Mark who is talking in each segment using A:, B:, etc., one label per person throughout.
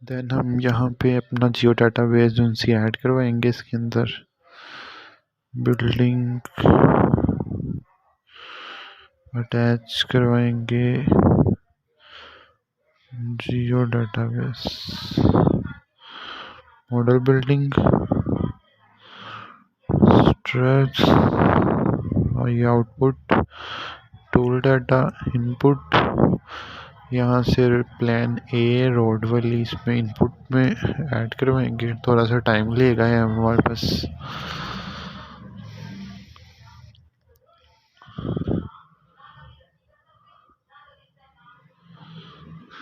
A: Then हम यहाँ पे अपना जियो डाटाबेस उनसे ऐड करवाएंगे इसके अंदर। बिल्डिंग अटैच करवाएंगे जियो डाटाबेस, मॉडल बिल्डिंग, स्ट्रेच और ये आउटपुट, टूल डाटा, इनपुट। यहाँ से प्लान ए रोड वाली इसमें इनपुट में ऐड करवाएंगे। थोड़ा सा टाइम लेगा है हमारे पास,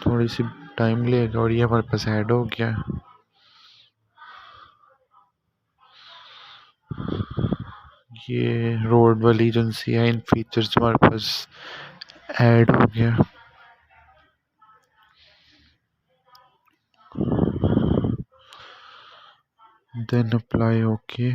A: थोड़ी सी टाइम लेगा। और ये हमारे पास ऐड हो गया। ये रोड वाली एजेंसी है, इन फीचर्स हमारे पास ऐड हो गया। Then apply okay.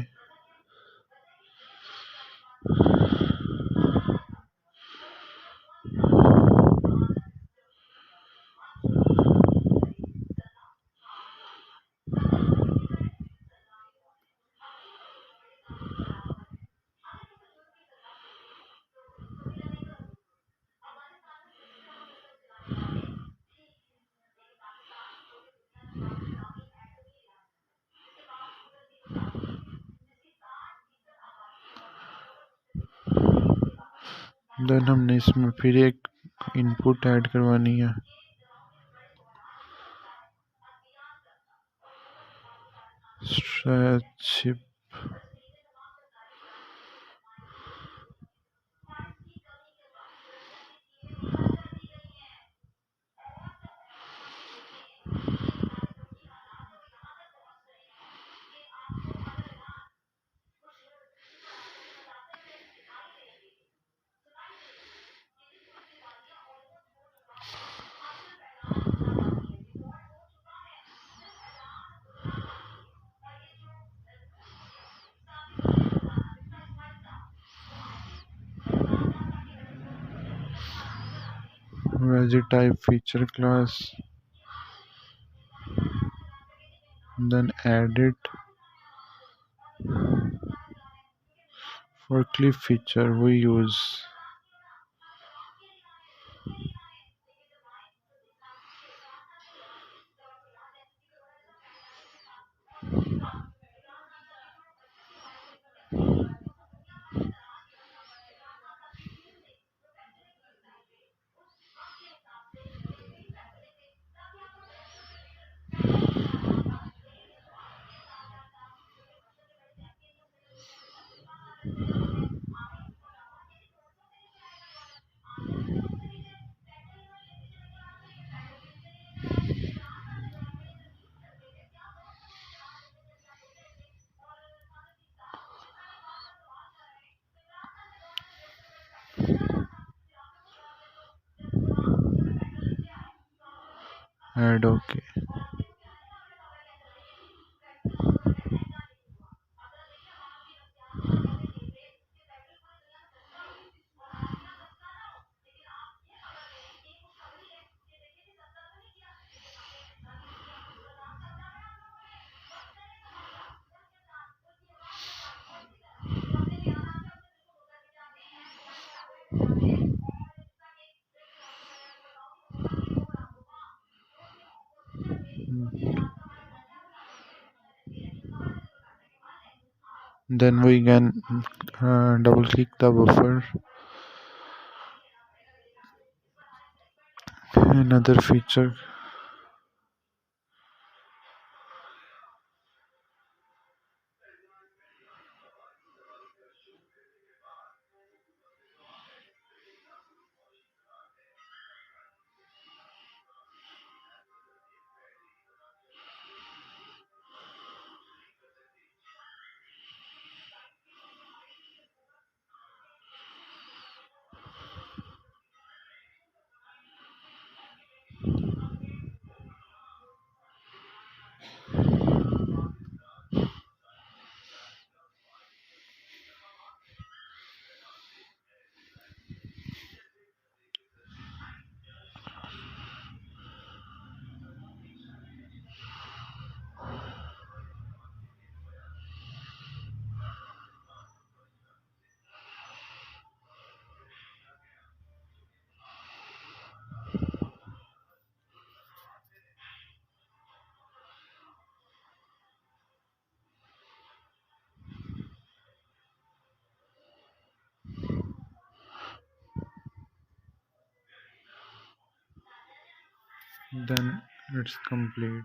A: देन हमने इसमें फिर एक इनपुट ऐड करवानी है। Stretch veggie type feature class, then add it for clip feature we use add okay। Then we can double click the buffer. Another feature, then it's complete.